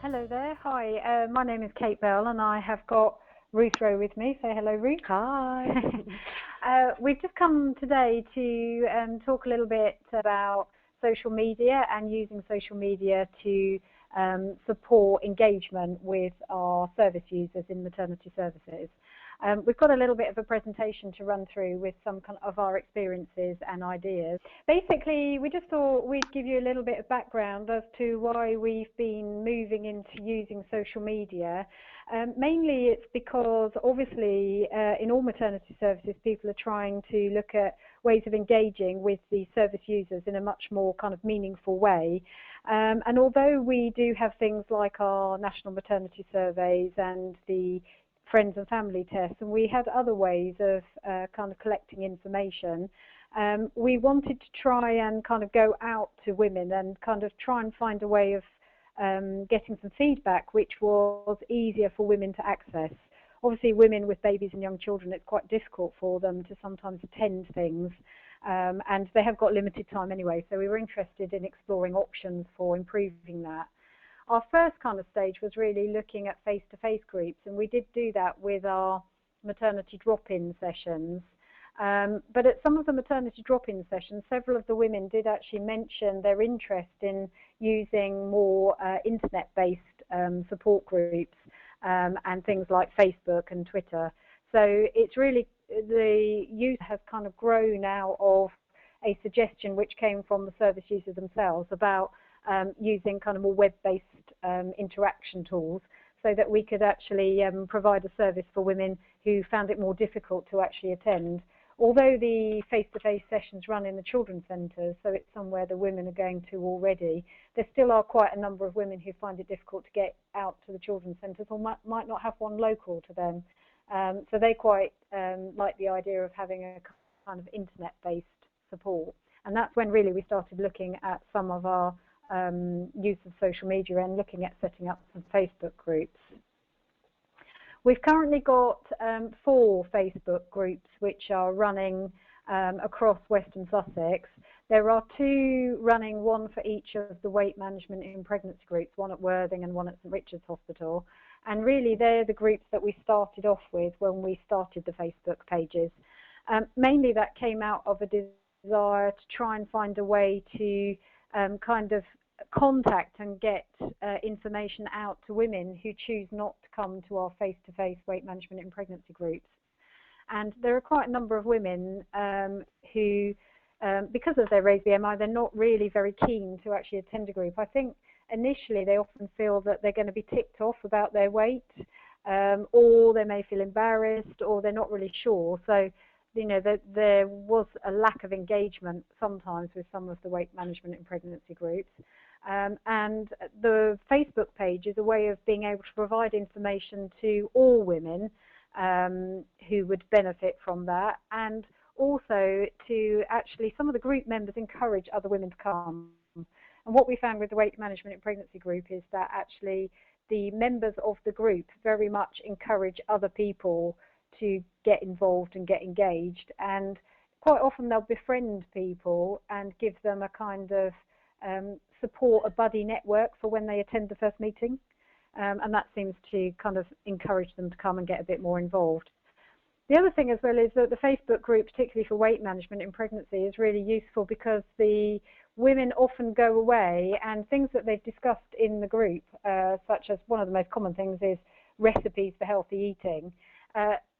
Hello there. Hi, my name is Kate Bell and I have got Ruth Rowe with me. Say hello, Ruth. Hi. We've just come today to talk a little bit about social media and using social media to support engagement with our service users in maternity services. We've got a little bit of a presentation to run through with some of our experiences and ideas. Basically, we just thought we'd give you a little bit of background as to why we've been moving into using social media. Mainly it's because obviously in all maternity services people are trying to look at ways of engaging with the service users in a much more kind of meaningful way. And although we do have things like our national maternity surveys and the friends and family tests, and we had other ways of kind of collecting information, we wanted to try and kind of go out to women and kind of try and find a way of getting some feedback which was easier for women to access. Obviously women with babies and young children, it's quite difficult for them to sometimes attend things, and they have got limited time anyway, so we were interested in exploring options for improving that. Our first kind of stage was really looking at face-to-face groups, and we did do that with our maternity drop-in sessions. But at some of the maternity drop-in sessions, several of the women did actually mention their interest in using more internet-based support groups and things like Facebook and Twitter. So it's really, the use has kind of grown out of a suggestion which came from the service users themselves about using kind of more web-based interaction tools so that we could actually provide a service for women who found it more difficult to actually attend. Although the face-to-face sessions run in the children's centres, so it's somewhere the women are going to already, there still are quite a number of women who find it difficult to get out to the children's centres or might not have one local to them. So they quite like the idea of having a kind of internet-based support. And that's when really we started looking at some of our use of social media and looking at setting up some Facebook groups. We've currently got 4 Facebook groups which are running across Western Sussex. There are 2 running, one for each of the weight management in pregnancy groups, one at Worthing and one at St Richard's Hospital. And really they're the groups that we started off with when we started the Facebook pages. Mainly that came out of a desire to try and find a way to kind of contact and get information out to women who choose not to come to our face-to-face weight management in pregnancy groups. And there are quite a number of women who, because of their raised BMI, they're not really very keen to actually attend a group. I think initially they often feel that they're going to be ticked off about their weight, or they may feel embarrassed, or they're not really sure. So you know, that there was a lack of engagement sometimes with some of the weight management in pregnancy groups. And the Facebook page is a way of being able to provide information to all women who would benefit from that, and also to actually, some of the group members encourage other women to come. And what we found with the weight management in pregnancy group is that actually the members of the group very much encourage other people to get involved and get engaged, and quite often they'll befriend people and give them a kind of support, a buddy network for when they attend the first meeting, and that seems to kind of encourage them to come and get a bit more involved. The other thing as well is that the Facebook group, particularly for weight management in pregnancy, is really useful because the women often go away and things that they've discussed in the group, such as one of the most common things is recipes for healthy eating,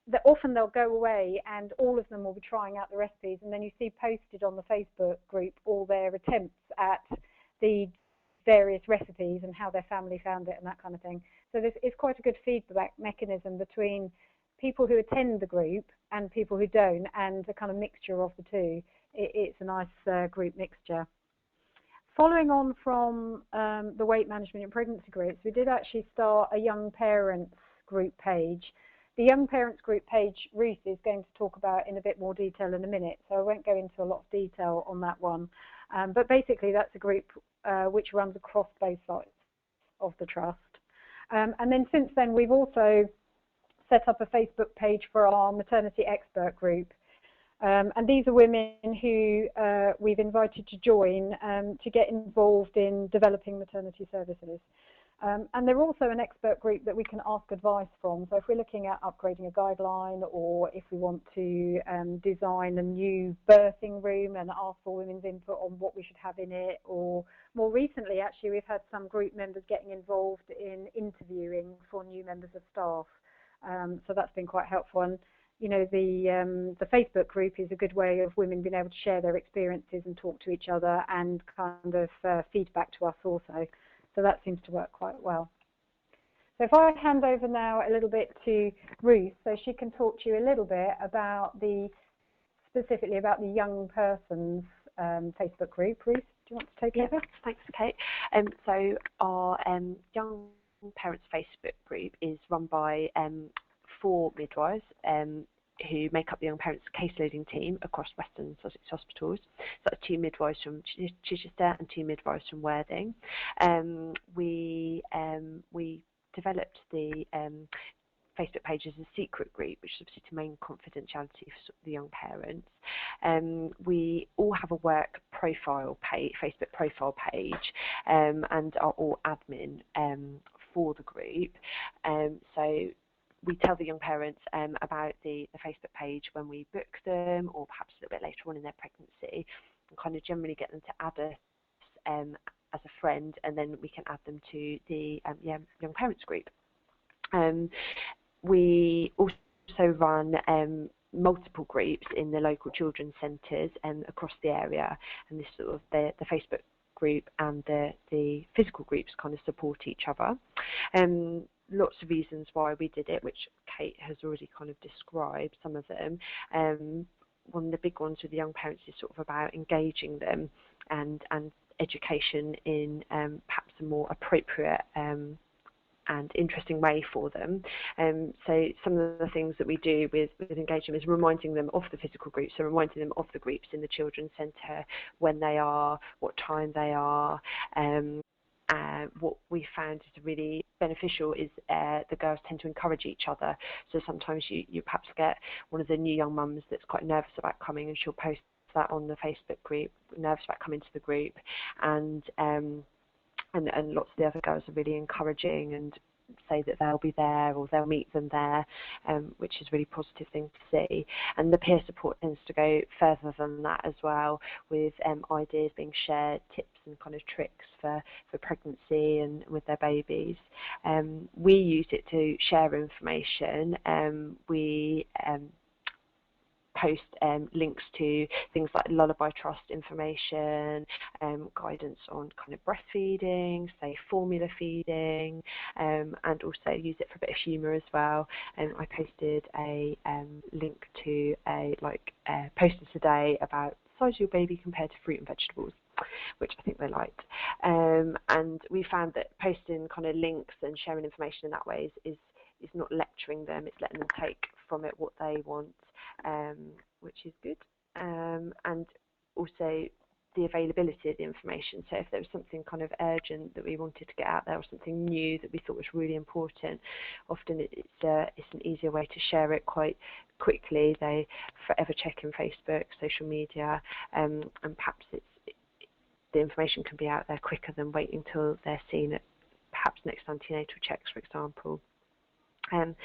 that often they'll go away and all of them will be trying out the recipes, and then you see posted on the Facebook group all their attempts at the various recipes and how their family found it and that kind of thing. So it's quite a good feedback mechanism between people who attend the group and people who don't, and a kind of mixture of the two. It's a nice group mixture. Following on from the weight management in pregnancy groups, we did actually start a young parents group page. The young parents group page Ruth is going to talk about in a bit more detail in a minute, so I won't go into a lot of detail on that one. But basically that's a group which runs across both sides of the trust. And then since then we've also set up a Facebook page for our maternity expert group. And these are women who we've invited to join to get involved in developing maternity services. And they're also an expert group that we can ask advice from. So if we're looking at upgrading a guideline, or if we want to design a new birthing room and ask for women's input on what we should have in it, or more recently, actually, we've had some group members getting involved in interviewing for new members of staff. So that's been quite helpful. And you know, the Facebook group is a good way of women being able to share their experiences and talk to each other and kind of feedback to us also. So that seems to work quite well. So if I hand over now a little bit to Ruth, so she can talk to you a little bit about specifically about the young persons Facebook group. Ruth, do you want to take over? Thanks, Kate. So our young parents Facebook group is run by 4 midwives who make up the young parents caseloading team across Western Sussex hospitals. So that's 2 midwives from Chichester and 2 midwives from Worthing. We developed the Facebook page as a secret group, which is obviously to maintain confidentiality for the young parents. We all have a work profile page, Facebook profile page, and are all admin for the group. So we tell the young parents about the Facebook page when we book them, or perhaps a little bit later on in their pregnancy, and kind of generally get them to add us as a friend, and then we can add them to the young parents group. We also run multiple groups in the local children's centres across the area, and this sort of the Facebook group and the physical groups kind of support each other. Lots of reasons why we did it, which Kate has already kind of described some of them. One of the big ones with the young parents is sort of about engaging them and education in perhaps a more appropriate and interesting way for them. So some of the things that we do with engaging them is reminding them of the physical groups, so reminding them of the groups in the children's centre, when they are, what time they are. What we found is really beneficial is the girls tend to encourage each other. So sometimes you perhaps get one of the new young mums that's quite nervous about coming, and she'll post that on the Facebook group, nervous about coming to the group, and lots of the other girls are really encouraging and say that they'll be there or they'll meet them there, which is a really positive thing to see. And the peer support tends to go further than that as well, with ideas being shared, tips and kind of tricks for pregnancy and with their babies. We use it to share information. We post links to things like Lullaby Trust information, guidance on kind of breastfeeding, say formula feeding, and also use it for a bit of humour as well. I posted a link to a poster today about the size of your baby compared to fruit and vegetables, which I think they liked. And we found that posting kind of links and sharing information in that way is not lecturing them, it's letting them take from it what they want, which is good. And also the availability of the information. So if there was something kind of urgent that we wanted to get out there, or something new that we thought was really important, often it's an easier way to share it quite quickly. They forever check in Facebook, social media, and perhaps the information can be out there quicker than waiting till they're seen at perhaps next antenatal checks, for example. And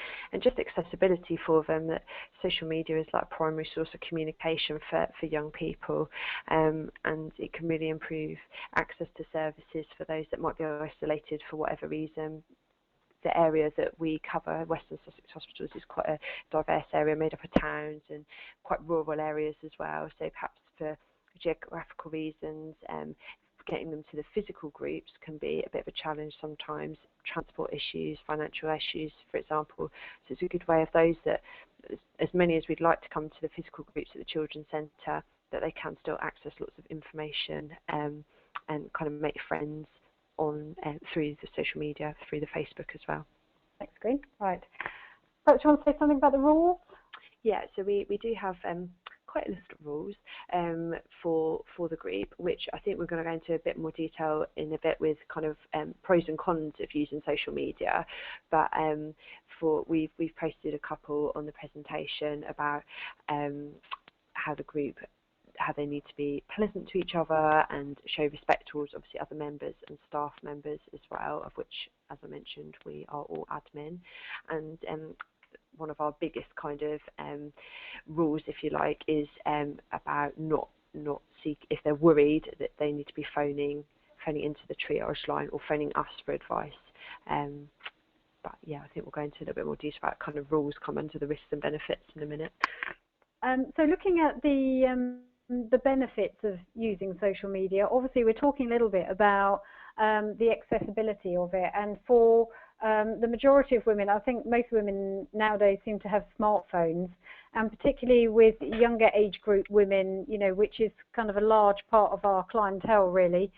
just accessibility for them, that social media is like a primary source of communication for young people, and it can really improve access to services for those that might be isolated for whatever reason. The area that we cover, Western Sussex Hospitals, is quite a diverse area made up of towns and quite rural areas as well, so perhaps for geographical reasons, getting them to the physical groups can be a bit of a challenge sometimes, transport issues, financial issues, for example. So it's a good way of those that, as many as we'd like to come to the physical groups at the Children's Centre, that they can still access lots of information and kind of make friends on through the social media, through the Facebook as well. Thanks, Green. Right. So, do you want to say something about the rules? Yeah, so we do have quite a list of rules for the group, which I think we're going to go into a bit more detail in a bit, with kind of pros and cons of using social media. But we've posted a couple on the presentation about how they need to be pleasant to each other and show respect towards obviously other members and staff members as well, of which as I mentioned, we are all admin, and one of our biggest kind of rules, if you like, is about not seek, if they're worried, that they need to be phoning into the triage line or phoning us for advice. But yeah, I think we'll go into a little bit more detail about kind of rules come under the risks and benefits in a minute. So looking at the benefits of using social media, obviously we're talking a little bit about the accessibility of it, and for the majority of women, I think most women nowadays seem to have smartphones, and particularly with younger age group women, you know, which is kind of a large part of our clientele really.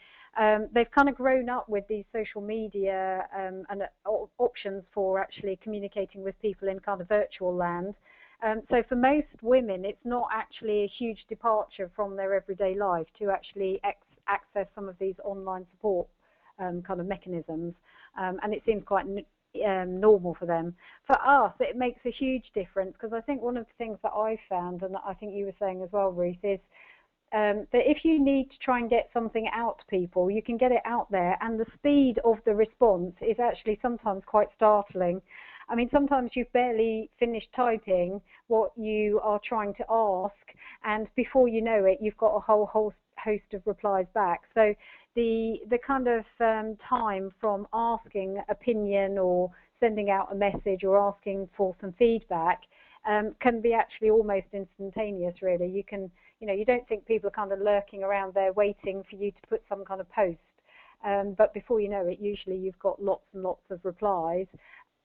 They've kind of grown up with these social media and options for actually communicating with people in kind of virtual land. So for most women, it's not actually a huge departure from their everyday life to actually access some of these online support kind of mechanisms, and it seems quite normal for them. For us, it makes a huge difference, because I think one of the things that I found, and I think you were saying as well, Ruth, is that if you need to try and get something out to people, you can get it out there, and the speed of the response is actually sometimes quite startling. I mean, sometimes you've barely finished typing what you are trying to ask, and before you know it, you've got a whole host of replies back. So the kind of time from asking opinion or sending out a message or asking for some feedback can be actually almost instantaneous, really. You can, you know, you don't think people are kind of lurking around there waiting for you to put some kind of post, but before you know it, usually you've got lots and lots of replies.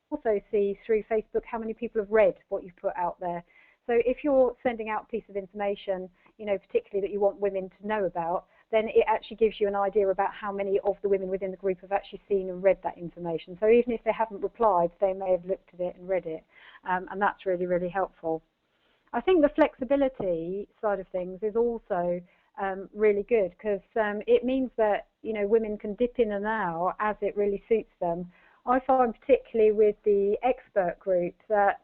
Also see through Facebook how many people have read what you've put out there. So if you're sending out a piece of information, you know, particularly that you want women to know about, then it actually gives you an idea about how many of the women within the group have actually seen and read that information. So even if they haven't replied, they may have looked at it and read it, and that's really, really helpful. I think the flexibility side of things is also really good, because it means that, you know, women can dip in and out as it really suits them. I find particularly with the expert group that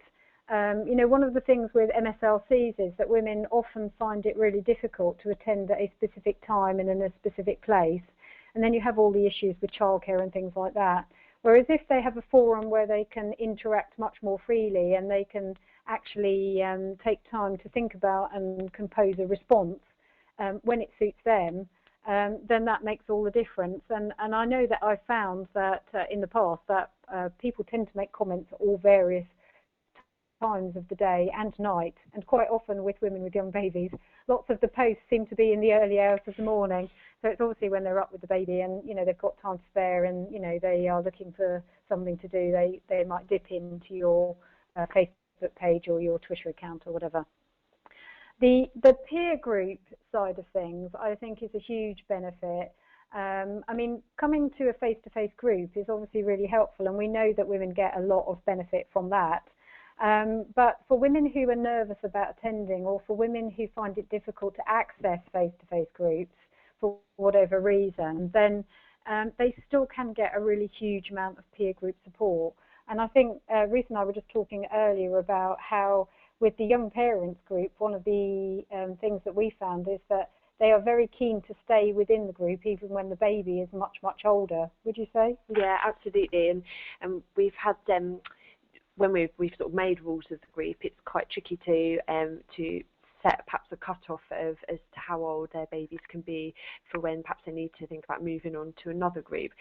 you know, one of the things with MSLCs is that women often find it really difficult to attend at a specific time and in a specific place, and then you have all the issues with childcare and things like that. Whereas if they have a forum where they can interact much more freely and they can actually take time to think about and compose a response when it suits them, then that makes all the difference. And I know that I've found that in the past that people tend to make comments at all various times of the day and night, and quite often with women with young babies, lots of the posts seem to be in the early hours of the morning. So it's obviously when they're up with the baby and, you know, they've got time to spare and, you know, they are looking for something to do, they might dip into your Facebook page or your Twitter account or whatever. The peer group side of things, I think, is a huge benefit. I mean, coming to a face-to-face group is obviously really helpful, and we know that women get a lot of benefit from that. But for women who are nervous about attending, or for women who find it difficult to access face-to-face groups for whatever reason, then they still can get a really huge amount of peer group support. And I think Ruth and I were just talking earlier about how with the young parents group, one of the things that we found is that they are very keen to stay within the group even when the baby is much, much older. Would you say? Yeah, absolutely. And we've had when we've sort of made rules of the group, it's quite tricky to set perhaps a cut-off as to how old their babies can be for when perhaps they need to think about moving on to another group.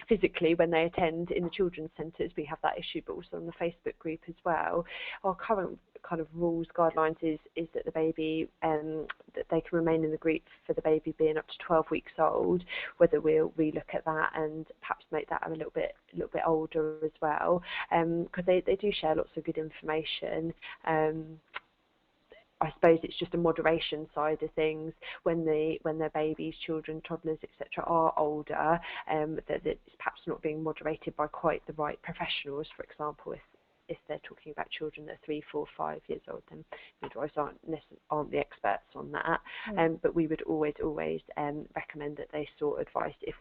Physically, when they attend in the children's centres, we have that issue, but also on the Facebook group as well. Our current kind of rules, guidelines is that the baby, that they can remain in the group for the baby being up to 12 weeks old, whether we'll relook at that and perhaps make that a little bit older as well, because they do share lots of good information. I suppose it's just a moderation side of things when their babies, children, toddlers, etc. are older, that it's perhaps not being moderated by quite the right professionals. For example, if they're talking about children that are 3, 4, 5 years old, then midwives aren't the experts on that. But we would always recommend that they sought advice if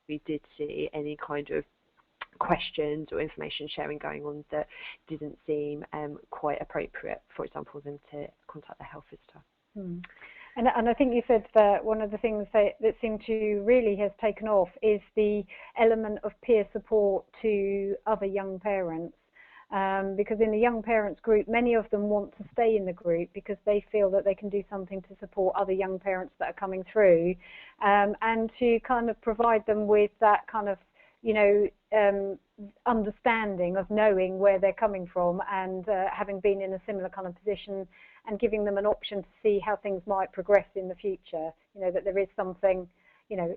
we did see any kind of questions or information sharing going on that didn't seem quite appropriate, for example, them to contact their health visitor. And I think you said that one of the things that seem to really has taken off is the element of peer support to other young parents. Because in the young parents group, many of them want to stay in the group because they feel that they can do something to support other young parents that are coming through, and to kind of provide them with that kind of, you know, understanding of knowing where they're coming from, and having been in a similar kind of position, and giving them an option to see how things might progress in the future. You know, that there is something, you know,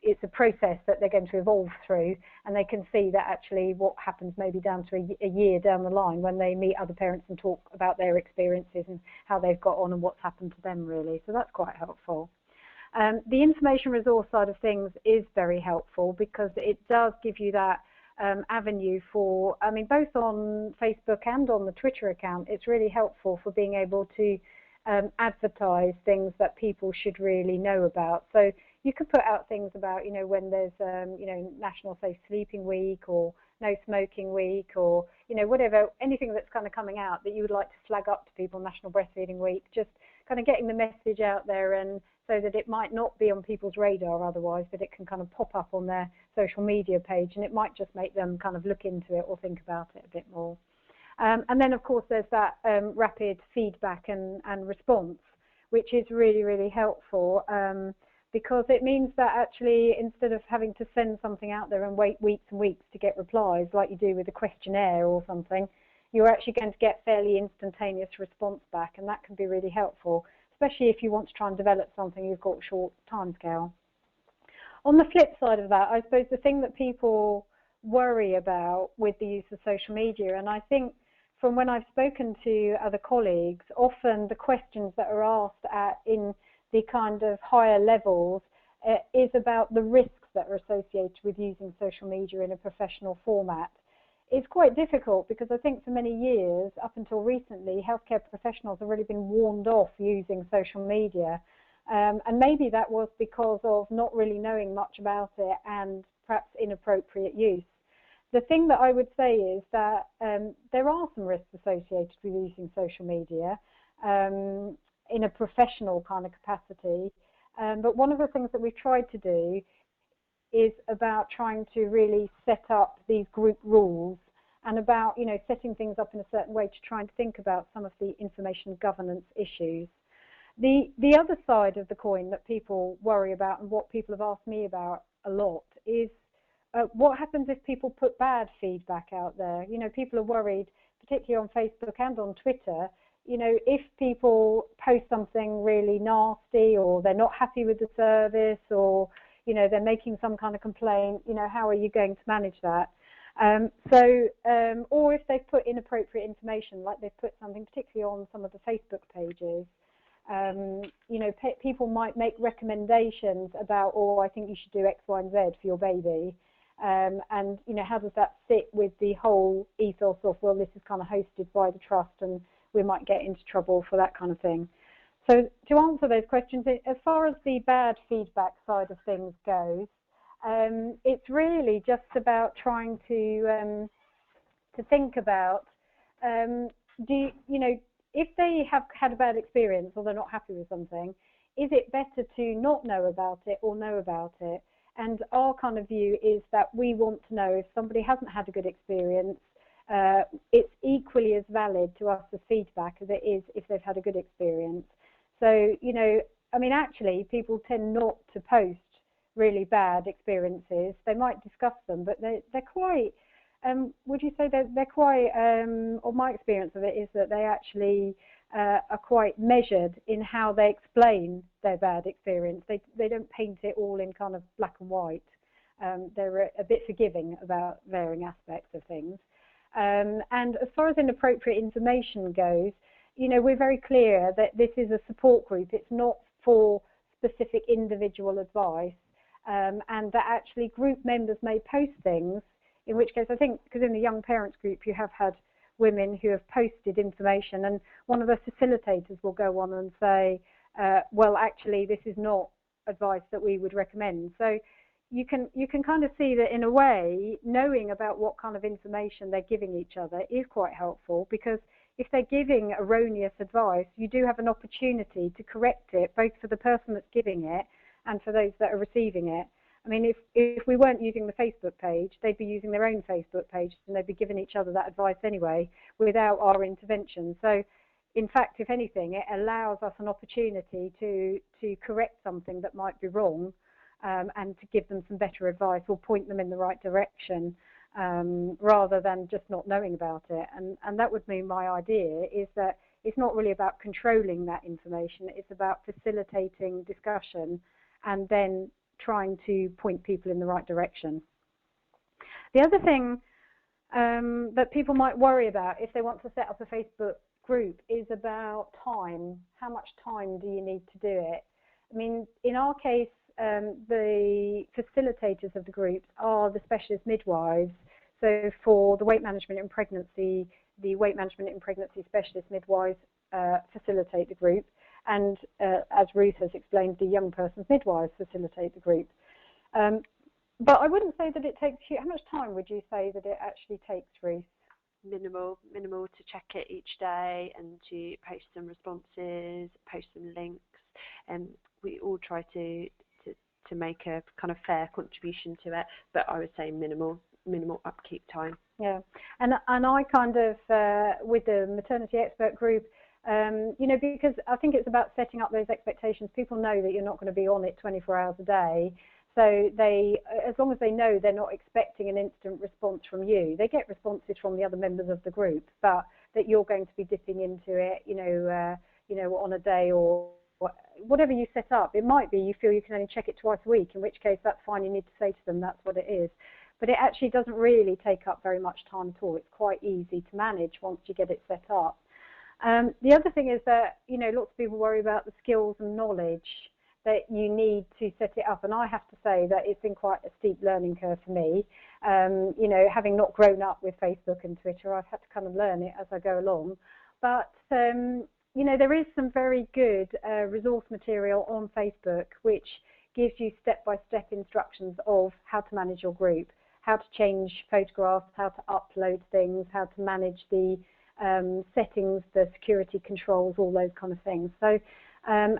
it's a process that they're going to evolve through, and they can see that actually what happens maybe down to a year down the line when they meet other parents and talk about their experiences and how they've got on and what's happened to them, really. So that's quite helpful. The information resource side of things is very helpful because it does give you that avenue for, I mean, both on Facebook and on the Twitter account, it's really helpful for being able to advertise things that people should really know about. So you could put out things about, you know, when there's, you know, National Safe Sleeping Week or No Smoking Week, or, you know, whatever, anything that's kind of coming out that you would like to flag up to people, National Breastfeeding Week, just kind of getting the message out there, and so that it might not be on people's radar otherwise, but it can kind of pop up on their social media page, and it might just make them kind of look into it or think about it a bit more. And then, of course, there's that rapid feedback and response, which is really, really helpful, because it means that actually instead of having to send something out there and wait weeks and weeks to get replies like you do with a questionnaire or something, you're actually going to get fairly instantaneous response back, and that can be really helpful, especially if you want to try and develop something you've got a short timescale. On the flip side of that, I suppose the thing that people worry about with the use of social media, and I think from when I've spoken to other colleagues, often the questions that are asked in the kind of higher levels is about the risks that are associated with using social media in a professional format. It's quite difficult because I think for many years, up until recently, healthcare professionals have really been warned off using social media. And maybe that was because of not really knowing much about it and perhaps inappropriate use. The thing that I would say is that there are some risks associated with using social media in a professional kind of capacity. But one of the things that we've tried to do is about trying to really set up these group rules, and about, you know, setting things up in a certain way to try and think about some of the information governance issues. The other side of the coin that people worry about, and what people have asked me about a lot, is what happens if people put bad feedback out there. You know, people are worried, particularly on Facebook and on Twitter, you know, if people post something really nasty, or they're not happy with the service, or, you know, they're making some kind of complaint, you know, how are you going to manage that? Or if they've put inappropriate information, like they've put something particularly on some of the Facebook pages, you know, people might make recommendations about, oh, I think you should do X, Y, and Z for your baby. And, you know, how does that fit with the whole ethos of, well, this is kind of hosted by the trust and we might get into trouble for that kind of thing. So to answer those questions, as far as the bad feedback side of things goes, it's really just about trying to think about, you know, if they have had a bad experience or they're not happy with something, is it better to not know about it or know about it? And our kind of view is that we want to know if somebody hasn't had a good experience, it's equally as valid to us as feedback as it is if they've had a good experience. So, you know, I mean, actually, people tend not to post really bad experiences. They might discuss them, but they're quite, would you say they're quite, or my experience of it is that they actually are quite measured in how they explain their bad experience. They don't paint it all in kind of black and white. They're a bit forgiving about varying aspects of things. And as far as inappropriate information goes, you know, we're very clear that this is a support group. It's not for specific individual advice, and that actually group members may post things, in which case I think, because in the young parents group you have had women who have posted information, and one of the facilitators will go on and say, well, actually, this is not advice that we would recommend. So you can kind of see that in a way, knowing about what kind of information they're giving each other is quite helpful, because if they're giving erroneous advice, you do have an opportunity to correct it, both for the person that's giving it and for those that are receiving it. I mean, if we weren't using the Facebook page, they'd be using their own Facebook page, and they'd be giving each other that advice anyway without our intervention. So, in fact, if anything, it allows us an opportunity to correct something that might be wrong, and to give them some better advice or point them in the right direction, rather than just not knowing about it. And that would mean my idea is that it's not really about controlling that information, it's about facilitating discussion and then trying to point people in the right direction. The other thing that people might worry about if they want to set up a Facebook group is about time. How much time do you need to do it? I mean, in our case, the facilitators of the groups are the specialist midwives. So for the weight management in pregnancy, the weight management in pregnancy specialist midwives facilitate the group. And as Ruth has explained, the young person's midwives facilitate the group. But I wouldn't say that it takes you, how much time would you say that it actually takes, Ruth? Minimal to check it each day and to post some responses, post some links. And we all try to make a kind of fair contribution to it, but I would say minimal upkeep time. Yeah, and I kind of, with the maternity expert group, you know, because I think it's about setting up those expectations. People know that you're not going to be on it 24 hours a day. So they, as long as they know they're not expecting an instant response from you, they get responses from the other members of the group, but that you're going to be dipping into it, you know, on a day or whatever you set up. It might be you feel you can only check it twice a week, in which case that's fine. You need to say to them that's what it is. But it actually doesn't really take up very much time at all. It's quite easy to manage once you get it set up. The other thing is that, you know, lots of people worry about the skills and knowledge that you need to set it up, and I have to say that it's been quite a steep learning curve for me. You know, having not grown up with Facebook and Twitter, I've had to kind of learn it as I go along. But you know, there is some very good resource material on Facebook which gives you step-by-step instructions of how to manage your group, how to change photographs, how to upload things, how to manage the settings, the security controls, all those kind of things. So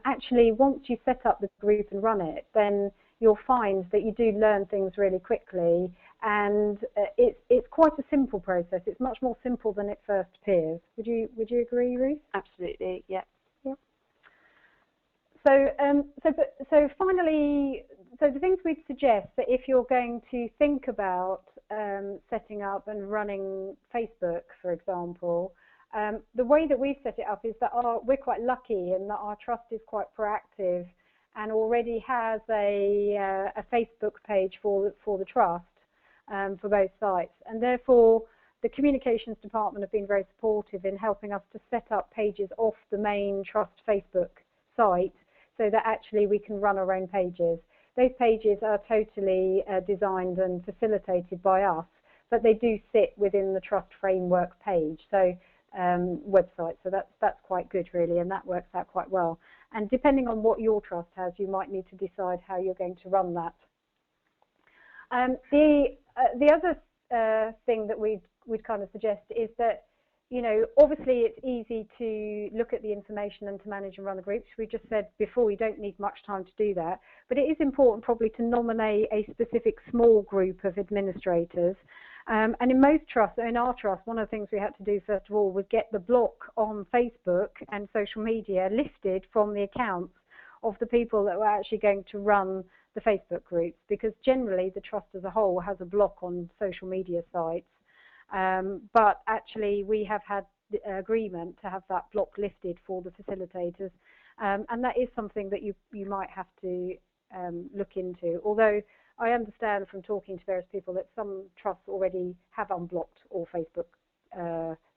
actually, once you set up the group and run it, then you'll find that you do learn things really quickly, and it's quite a simple process. It's much more simple than it first appears. Would you agree, Ruth? Absolutely, yeah. Yeah. So finally, so the things we'd suggest that if you're going to think about setting up and running Facebook, for example, the way that we've set it up is that we're quite lucky in that our trust is quite proactive and already has a Facebook page for the trust for both sites, and therefore the communications department have been very supportive in helping us to set up pages off the main trust Facebook site so that actually we can run our own pages. Those pages are totally designed and facilitated by us, but they do sit within the trust framework page, so website. So that's quite good, really, and that works out quite well. And depending on what your trust has, you might need to decide how you're going to run that. The other thing that we'd kind of suggest is that, you know, obviously it's easy to look at the information and to manage and run the groups. We just said before you don't need much time to do that, but it is important probably to nominate a specific small group of administrators. And in most trusts, in our trust, one of the things we had to do first of all was get the block on Facebook and social media lifted from the accounts of the people that were actually going to run the Facebook groups, because generally the trust as a whole has a block on social media sites. But actually we have had the agreement to have that block lifted for the facilitators, and that is something that you might have to look into, although I understand from talking to various people that some trusts already have unblocked all Facebook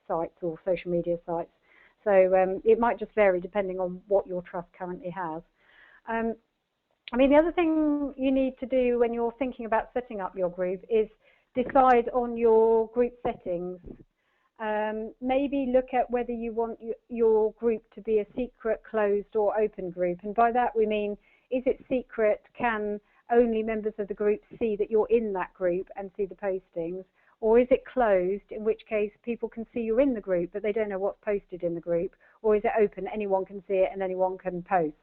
sites or social media sites. So it might just vary depending on what your trust currently has. I mean, the other thing you need to do when you're thinking about setting up your group is decide on your group settings. Maybe look at whether you want your group to be a secret, closed or open group. And by that we mean, is it secret? Can only members of the group see that you're in that group and see the postings? Or is it closed, in which case people can see you're in the group, but they don't know what's posted in the group? Or is it open, anyone can see it and anyone can post?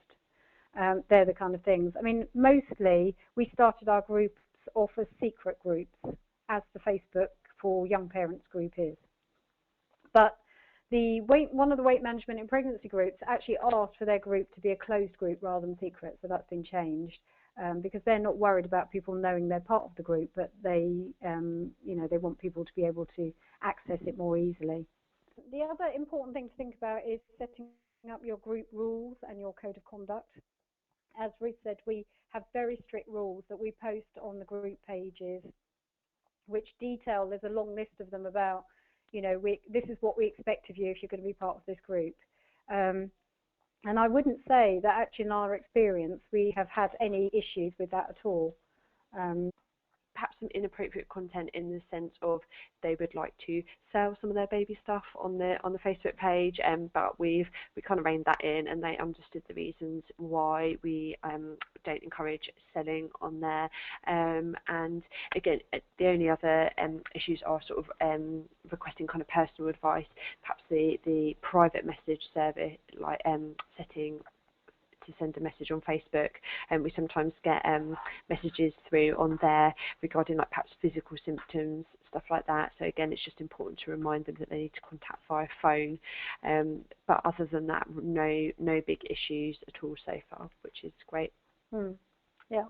They're the kind of things. I mean, mostly we started our groups off as secret groups, as the Facebook for Young Parents group is. But one of the weight management in pregnancy groups actually asked for their group to be a closed group rather than secret, so that's been changed. Because they're not worried about people knowing they're part of the group, but they, you know, they want people to be able to access it more easily. The other important thing to think about is setting up your group rules and your code of conduct. As Ruth said, we have very strict rules that we post on the group pages, which detail, there's a long list of them about, you know, this is what we expect of you if you're going to be part of this group. And I wouldn't say that actually in our experience we have had any issues with that at all. Perhaps some inappropriate content in the sense of they would like to sell some of their baby stuff on the Facebook page, but we kind of reined that in, and they understood the reasons why we don't encourage selling on there. And again, the only other issues are sort of requesting kind of personal advice, perhaps the private message service, like setting to send a message on Facebook, and we sometimes get messages through on there regarding like perhaps physical symptoms, stuff like that. So again, it's just important to remind them that they need to contact via phone. But other than that, no big issues at all so far, which is great. Yeah.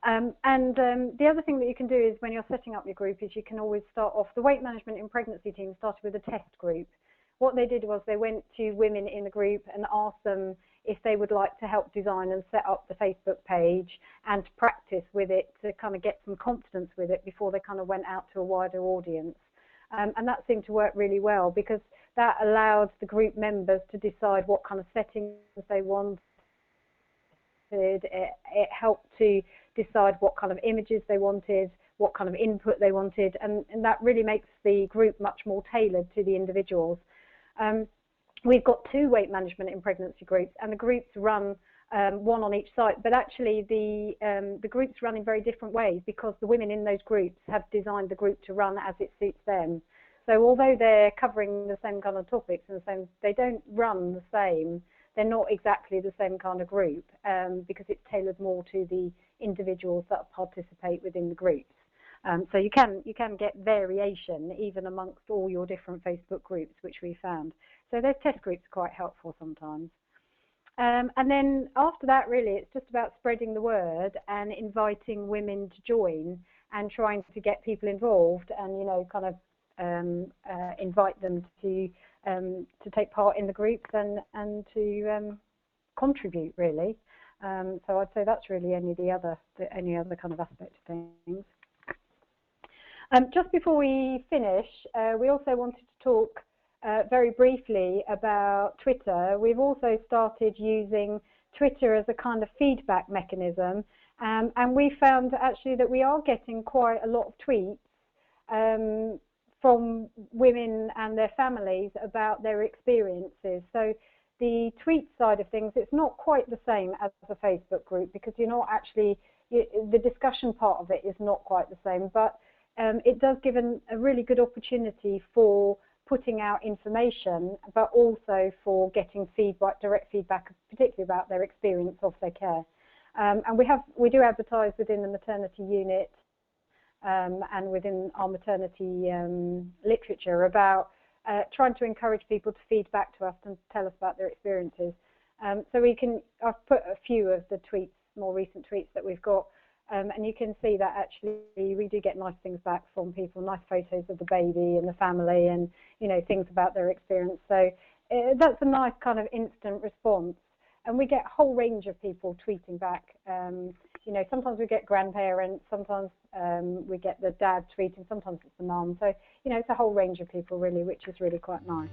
The other thing that you can do is when you're setting up your group is you can always start off, the weight management in pregnancy team started with a test group. What they did was they went to women in the group and asked them if they would like to help design and set up the Facebook page and to practice with it to kind of get some confidence with it before they kind of went out to a wider audience. And that seemed to work really well because that allowed the group members to decide what kind of settings they wanted. It helped to decide what kind of images they wanted, what kind of input they wanted, and that really makes the group much more tailored to the individuals. We've got 2 weight management in pregnancy groups, and the groups run one on each site, but actually the groups run in very different ways because the women in those groups have designed the group to run as it suits them. So although they're covering the same kind of topics and the same, they don't run the same. They're not exactly the same kind of group because it's tailored more to the individuals that participate within the groups. So you can get variation even amongst all your different Facebook groups, which we found. So those test groups are quite helpful sometimes. And then after that, really, it's just about spreading the word and inviting women to join and trying to get people involved and, you know, kind of invite them to take part in the groups and to contribute, really. So I'd say that's really any other kind of aspect of things. Just before we finish, we also wanted to talk very briefly about Twitter. We've also started using Twitter as a kind of feedback mechanism, and we found actually that we are getting quite a lot of tweets from women and their families about their experiences. So the tweet side of things, it's not quite the same as a Facebook group because you're not actually, the discussion part of it is not quite the same, but it does give a really good opportunity for putting out information, but also for getting feedback, direct feedback, particularly about their experience of their care. And we do advertise within the maternity unit and within our maternity literature about trying to encourage people to feed back to us and tell us about their experiences. So I've put a few of the tweets, more recent tweets that we've got, and you can see that actually we do get nice things back from people, nice photos of the baby and the family and, you know, things about their experience. So that's a nice kind of instant response. And we get a whole range of people tweeting back. You know, sometimes we get grandparents, sometimes we get the dad tweeting, sometimes it's the mum. So, you know, it's a whole range of people really, which is really quite nice.